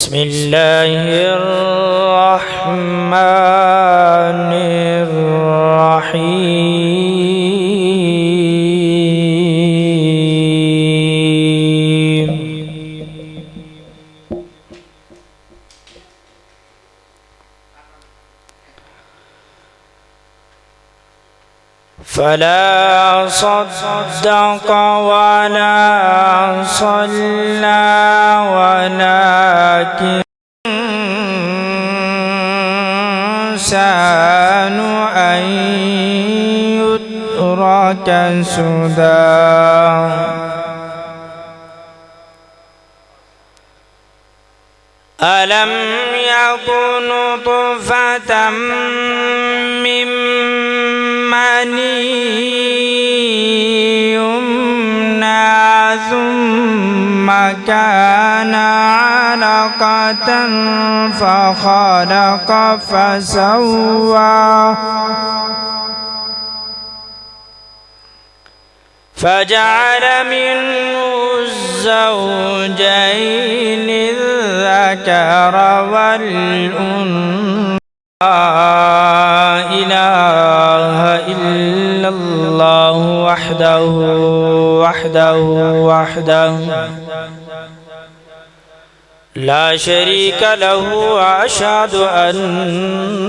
بسم الله الرحمن الرحيم فلا صدق ولا صلى ولكن سان أن يترك سدى ألم يكن طفة من مني يمنى ثم كان علقة فخلق فسوى فجعل منه الزوجين الذكر والأنثى لا إله إلا الله وحده لا شريك له وأشهد أن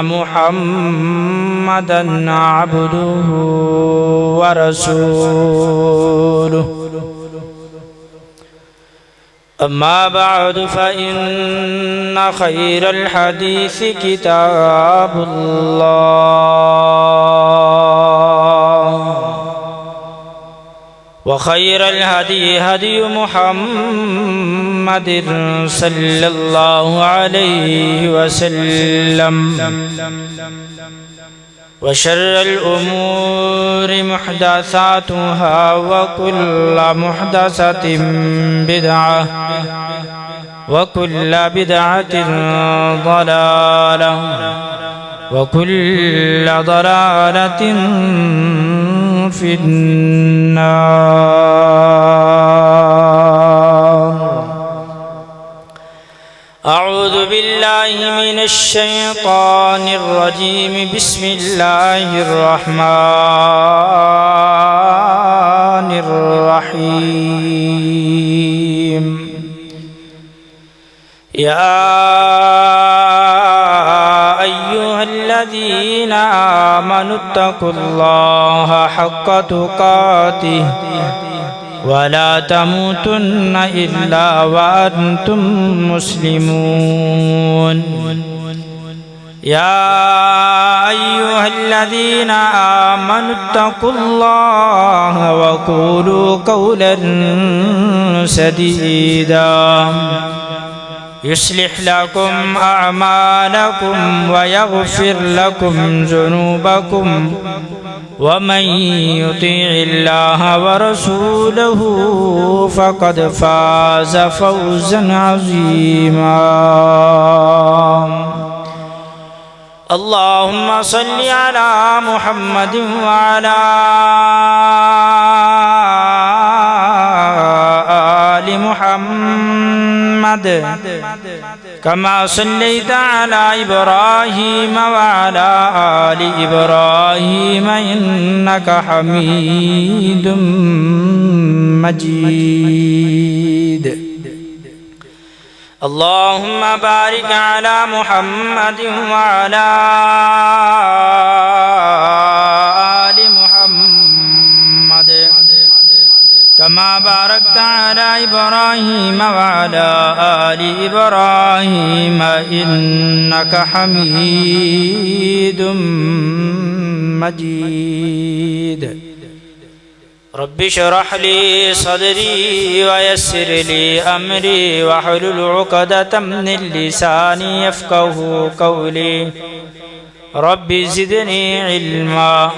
محمدا عبده ورسوله أما بعد فإن خير الحديث كتاب الله وخير الهدي هدي محمد صلى الله عليه وسلم وشر الأمور محدثاتها وكل محدثة بدعة وكل بدعة ضلالة وكل ضلالة في النار. أعوذ بالله من الشيطان الرجيم. بسم الله الرحمن الرحيم. يا أيها الذين آمنوا اتقوا الله حق تقاته ولا تموتن إلا وأنتم مسلمون. يا أيها الذين آمنوا اتقوا الله وقولوا قولا سديدا يصلح لكم أعمالكم ويغفر لكم ذنوبكم ومن يطيع الله ورسوله فقد فاز فوزا عظيما. اللهم صل على محمد وعلى آل محمد كما صليت على إبراهيم وعلى آل إبراهيم إنك حميد مجيد. اللهم بارك على محمد وعلى آل محمد كما باركت على إبراهيم وعلى آل إبراهيم إنك حميد مجيد. رب اشرح لي صدري ويسر لي أمري واحلل عقدة من لساني يفقه قولي. رب زدني علما.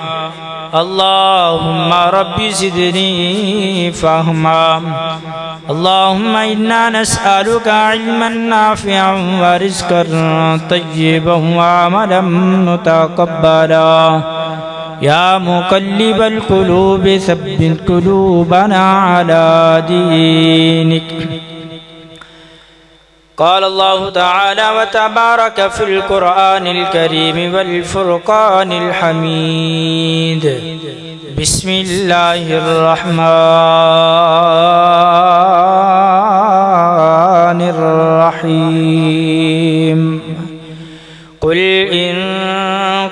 اللهم رب زدني فهما. اللهم إنا نسألك علما نافعا ورزقا طيبا وعملا متقبلا. يا مقلب القلوب ثبت قلوبنا على دينك. قال الله تعالى وتبارك في القرآن الكريم والفرقان الحميد بسم الله الرحمن الرحيم قل إن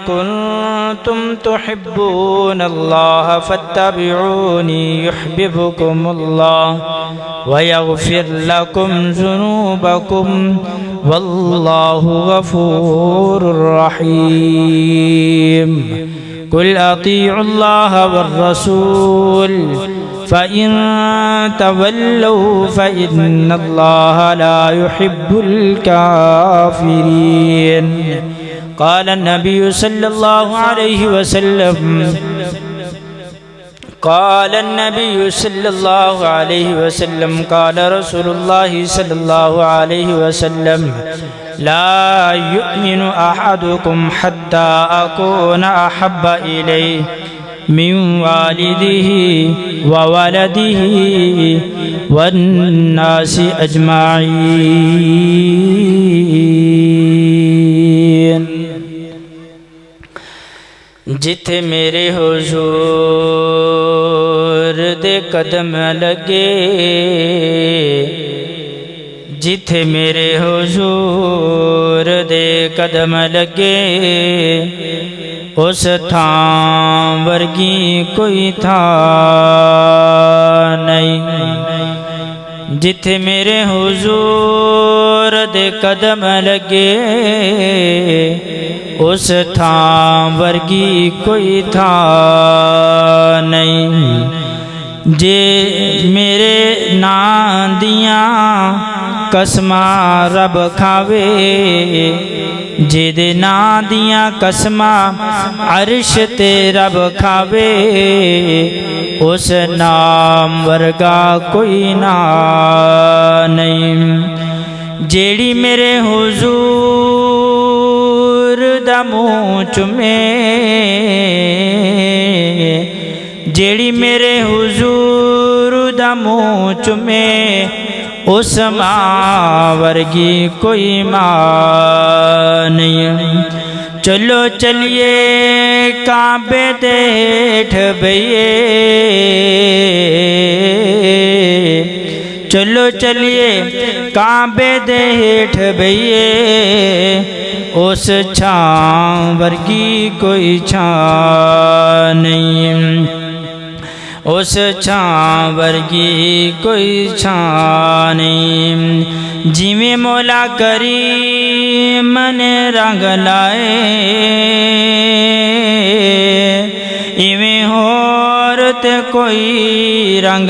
كنتم تحبون الله فاتبعوني يحببكم الله ويغفر لكم ذنوبكم والله غفور رحيم قل أطيعوا الله والرسول فإن تولوا فإن الله لا يحب الكافرين قال النبي صلى الله عليه وسلم قال النبي صلى الله عليه وسلم قال رسول الله صلى الله عليه وسلم لا يؤمن أحدكم حتى أكون أحب إليه من والده وولده والناس أجمعين جتھے میرے حضور دے قدم لگے جتھے میرے حضور دے قدم لگے اس تھاں ورگی کوئی تھاں نہیں جتھے میرے حضور دے قدم لگے اس تھاں ورگی کوئی تھاں نہیں جے میرے نام دیاں قسماں رب کھاوے جے دے نام دیاں قسماں عرش تے رب کھاوے اس نام ورگا کوئی نام نہیں جیڑی میرے حضور دا منہ چومے جیڑی میرے حضور دا منہ چومے اس ماں ورگی کوئی ماں نہیں چلو چلیے کعبے تے ہیٹھ بئیے چلو چلیے کعبے دے ہیٹھ بئیے اس چھاں ورگی کوئی چھاں نہیں اس چھاں ورگی کوئی چھاں نہیں جویں مولا کریم نے رنگ لائے ایویں ہور تے کوئی رنگ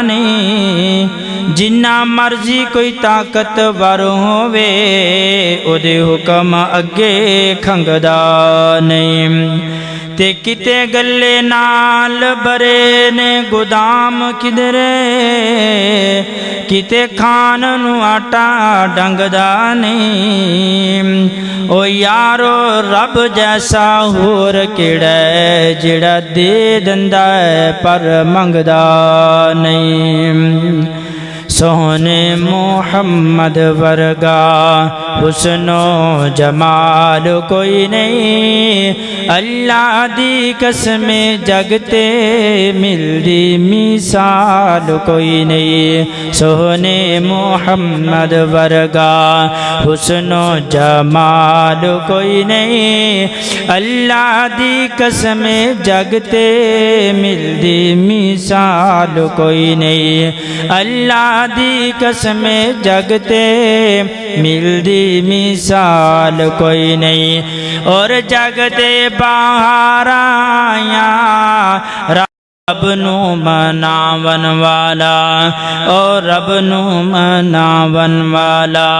نہیں جنہ مرضی کوئی طاقتور ہووے او دے حکم اگے کھنگدا نہیں تے کتے گلے نال برے نے گودام کدرے کتے کھان نو آٹا ڈنگدا نہیں او یارو رب جیسا ہور کیڑا ہے جڑا دے دندا ہے پر منگدا نہیں سونے محمد ورگا حسن و جمال کوئی نہیں اللہ دی قسم جگتے ملدی مثال کوئی نہیں سونے محمد ورگا حسن و جمال کوئی نہیں اللہ دی قسم جگتے ملدی مثال کوئی نہیں اللہ دی قسم جگتے ملدی مثال کوئی نہیں اور جگتے باہر آیاں رب نو مناون والا اور رب نو مناون والا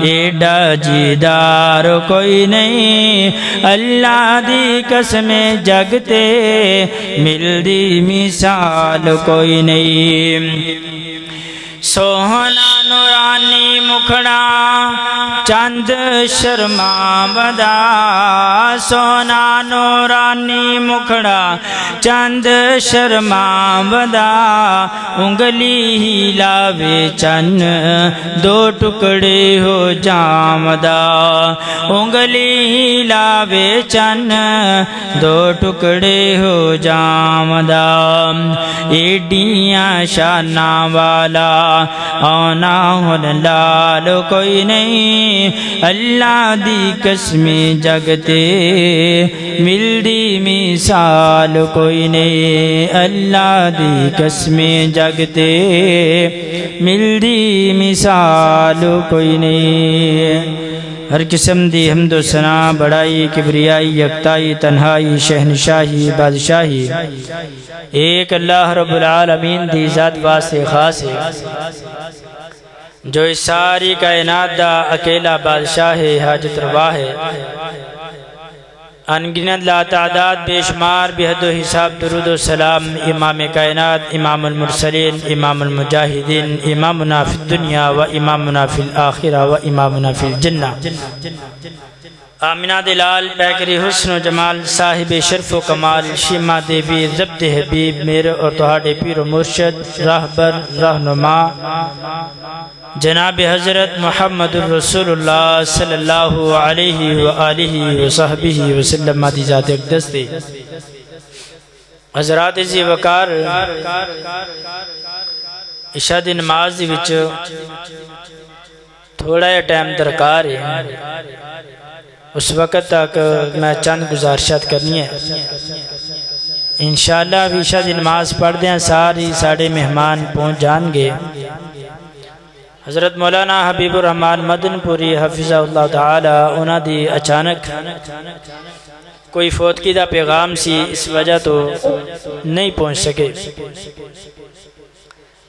ایڈا جیدار کوئی نہیں اللہ دی قسم جگتے ملدی مثال کوئی نہیں سوہنا نورانی مکھڑا چند شرما بدا سونا نورانی مکھڑا چند شرما بدا انگلی ہی لاوے چن دو ٹکڑے ہو جامدا انگلی ہی لاوے چن دو ٹکڑے ہو جامدا ایڈیاں شانہ والا آنا ہن لال کوئی نہیں اللہ دی قسم جگتے ملدی مثال کوئی نہیں اللہ دی قسم جگتے ملدی مثال کوئی نہیں ہر قسم دی حمد و ثنا بڑائی کبریائی یکتائی تنہائی شہنشاہی بادشاہی ایک اللہ رب العالمین دی ذات واسطے خاص ہے جو اس ساری کائنات دا اکیلا بادشاہ ہے حاجت روا ہے انگنت لا تعداد بے شمار بے حد و حساب درود و سلام امام کائنات امام المرسلین امام المجاہدین امامنا فی الدنیا و امامنا فی الآخرہ و امامنا فی الجنہ آمینہ دلال پیکری حسن و جمال صاحب شرف و کمال شیمہ دیوی ضبط حبیب میرے اور تہاڑے پیر و مرشد راہبر رہنما جناب حضرت محمد الرسول اللہ صلی اللہ علیہ وآلہ وصحبہ وسلم مادی ذات اقدس دے حضرات عزیز وقار عشاء دی نماز دی وچ تھوڑا یا ٹائم درکار ہے اس وقت تک میں چند گزارشات کرنی ہے انشاءاللہ ابھی عشاء دی نماز پڑھ دیں ساری ساڑھے مہمان پہنچ جان گے حضرت مولانا حبیب الرحمن مدن پوری حفظہ اللہ تعالی انہاں دی اچانک کوئی فوتگی دا پیغام سی اس وجہ تو نہیں پہنچ سکے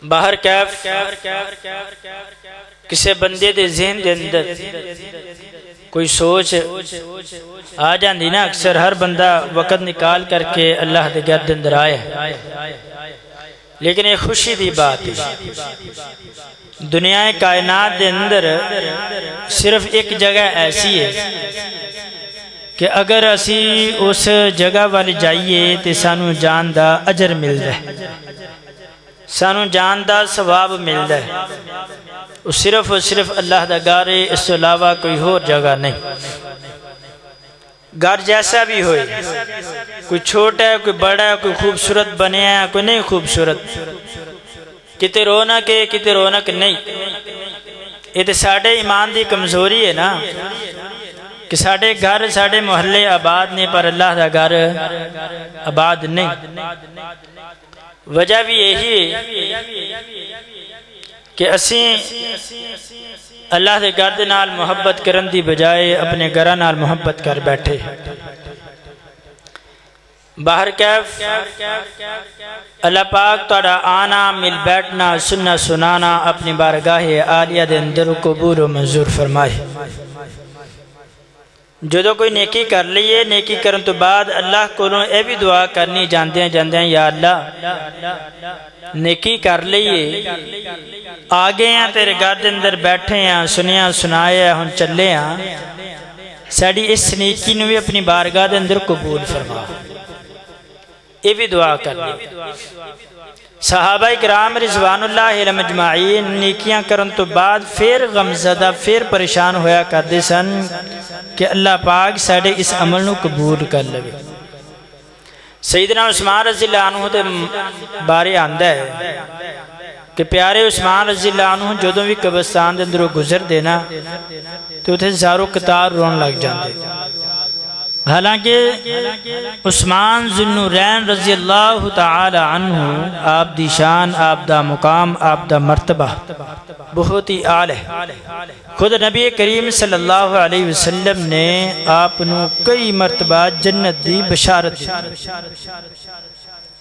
باہر کیف کسے بندے دے ذہن دے اندر کوئی سوچ آ جاندی نا اکثر ہر بندہ وقت نکال کر کے اللہ دے گھر دے اندر آئے لیکن ایک خوشی دی بات ہے دنیا کائنات دے اندر صرف ایک جگہ ایسی ہے کہ اگر اسی اس جگہ والے جائیے تو سانو جان دا اجر ملدا ہے سانو جان دا ثواب ملدا ہے صرف اللہ دا گھر ہے اس سے علاوہ کوئی اور جگہ نہیں گھر جیسا بھی ہوئے کوئی چھوٹا ہے کوئی بڑا ہے کوئی خوبصورت بنے ہے کوئی نہیں خوبصورت کتے رونق نہیں یہ تو ساڑھے ایمان دی کمزوری ہے نا کہ ساڑھے گھر ساڑھے محلے آباد نے پر اللہ دا گھر آباد نہیں وجہ بھی یہی ہے کہ اسیں اللہ دے گھر دے نال محبت کرن دی بجائے اپنے گھراں نال محبت کر بیٹھے باہر کیف اللہ پاک تہاڈا آنا مل بیٹھنا سننا سنانا اپنی بارگاہ عالیہ دے اندر قبول و منظور فرمائے جدو کوئی نیکی کر لئیے نیکی کرن تو بعد اللہ کو اے بھی دعا کرنی جاندے ہیں یا اللہ نیکی کر لئیے آگے ہیں تیرے گھر دے اندر بیٹھے ہیں سنیا سنائے ہن چلے ہیں ساڑی اس نیکی نوی اپنی بارگاہ دے اندر قبول فرما یہ بھی دعا کر لی صحابہ اکرام رضوان اللہ علیہ مجمعین نیکیاں کرن تو بعد پھر غمزدہ پھر پریشان ہویا کر دے سن کہ اللہ پاک ساڑھے اس عمل نو قبول کر لگے سیدنا عثمان رضی اللہ عنہ دے بارے آندہ ہے کہ پیارے عثمان رضی اللہ عنہ جدوں بھی قبرستان دے اندروں گزر دینا تو اتھے زارو قطار رون لگ جاندے حالانکہ عثمان ذوالنورین رضی اللہ تعالی عنہ آپ دی شان آپ دا مقام آپ دا مرتبہ بہت ہی اعلی ہے خود نبی کریم صلی اللہ علیہ وسلم نے آپ نو کئی مرتبہ جنت دی بشارت دی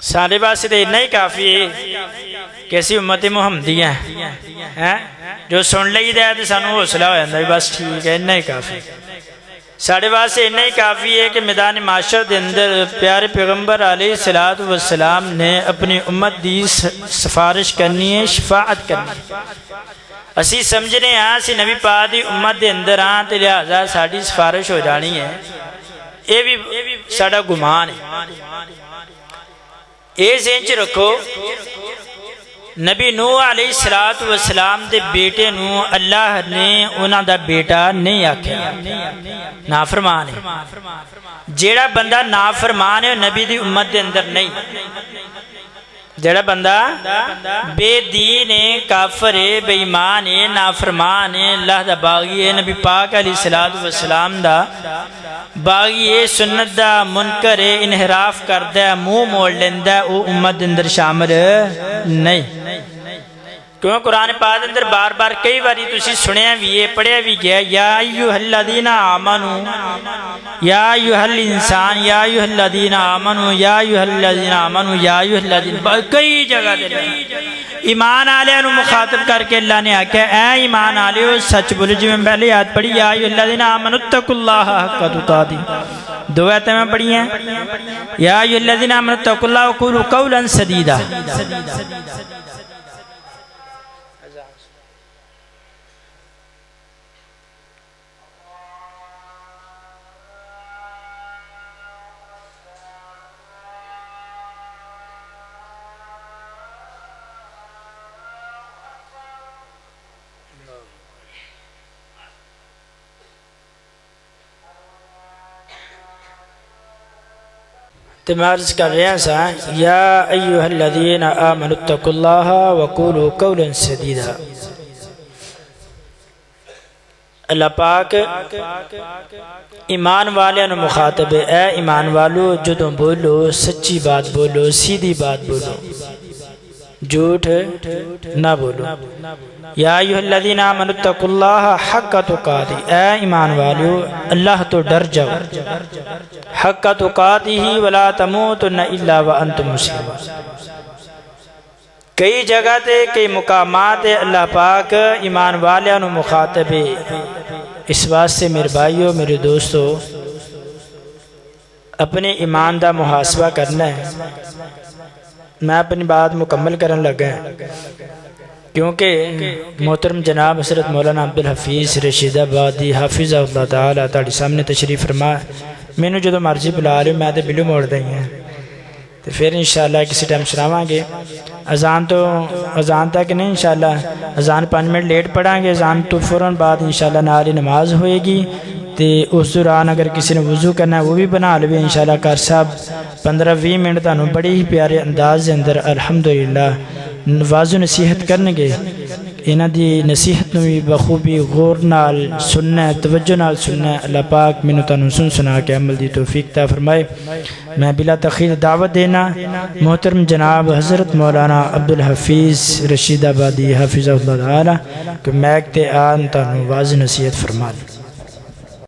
سارے باسے دے نہیں کافی ہے کیسی امت محمدیہ ہیں جو سن لئی دے تو سانو حوصلہ ہو جاتا ہے بس ٹھیک ہے نہیں کافی ساڑھے واسے اتنا ہی کافی ہے کہ میدان معاشر دے اندر پیارے پیغمبر علیہ السلام نے اپنی امت دی سفارش کرنی ہے شفاعت کرنی ہے اسی سمجھنے ہاں اسی نبی پاک دی امت دے اندر ہاں تے لہذا ساڈی سفارش ہو جانی ہے، یہ بھی ساڈا گمان ہے۔ یہ ذہن چ رکھو نبی نوح علیہ السلام دے بیٹے نو اللہ نے انہاں دا بیٹا نہیں آکھیا، نافرمان ہے۔ جیڑا بندہ نافرمان ہے نبی دی امت دے اندر نہیں، جیڑا بندہ بے دین ہے، کافر ہے، بے ایمان ہے، نافرمان ہے، اللہ دا باغی ہے، نبی پاک علیہ السلام دا باغی ہے، سنت دا منکر ہے، انحراف کردہ ہے، منہ موڑ لیندہ ہے، وہ امت اندر شامل نہیں۔ کیوں قرآن پاک اندر بار بار کئی باری تسی سنیا بھی ہے، پڑھیا بھی گیا، یا ایوہ الذین آمنوا، یا ایوہ الانسان، یا ایوہ الذین آمنوا، یا ایوہ الذین آمنوا، یا ایوہ الذین، کئی جگہ دے ایمان آلیہ نو مخاطب کر کے اللہ نے آکھا اے ایمان آلیہ سچ بولو، جو میں پہلے یاد پڑھی یا ایوہ الذین آمنوا اتقوا اللہ حق تقاتہ، دو آیتیں میں پڑھی ہیں، یا ایوہ الذین آمنوا اتقوا اللہ وقولوا قولا سدیدا۔ تمارز کر رہے ہیں سا یا ایوہ الذین آمنوا اتقوا اللہ وقولوا قولا سدیدا۔ اللہ پاک ایمان والے نو مخاطب ہے، اے ایمان والو جدوں بولو سچی بات بولو، سیدھی بات بولو، جھوٹ نہ بولو۔ یا ایوہ الذین آمنوا اتقوا اللہ حق تقاتہ، اے ایمان والو اللہ تو ڈر جاؤ، حق تقاتہ ولا تموتن الا وانتم مسلمون۔ کئی جگہ تے کئی مقامات اللہ پاک ایمان والیاں نو مخاطب ہے۔ اس واسطے میرے بھائیو میرے دوستو اپنے ایمان دا محاسبہ کرنا ہے۔ میں اپنی بات مکمل کرن لگا ہے کیونکہ محترم جناب حضرت مولانا عبدالحفیظ رشید آبادی حافظ اللہ تعالیٰ تاڑی سامنے تشریف فرما، میں نے جدو مرضی بلا رہے میں تے بلو موڑ دیں گے، تو پھر انشاءاللہ کسی ٹائم سناواں گے۔ اذان تک نہیں انشاءاللہ، اذان 5 منٹ لیٹ پڑھاں گے، اذان تو فوراً بعد انشاءاللہ ناری نماز ہوئے گی۔ تو اس دوران اگر کسی نے وضو کرنا ہے وہ بھی بنا لے انشاءاللہ۔ کار صاحب 15-20 منٹ تانوں بڑی ہی پیارے انداز دے اندر الحمدللہ واضح نصیحت کرنے گے۔ انہاں دی نصیحت نو بھی بخوبی غور نال سننا ہے، توجہ نال سننا ہے۔ اللہ پاک مینوں تانوں سنا کے عمل دی توفیق عطا فرمائے۔ میں بلا تاخیر دعوت دینا محترم جناب حضرت مولانا عبدالحفیظ رشید آبادی حافظ اللہ تعالی کہ میک تے آن تانوں واضح نصیحت فرما لیں۔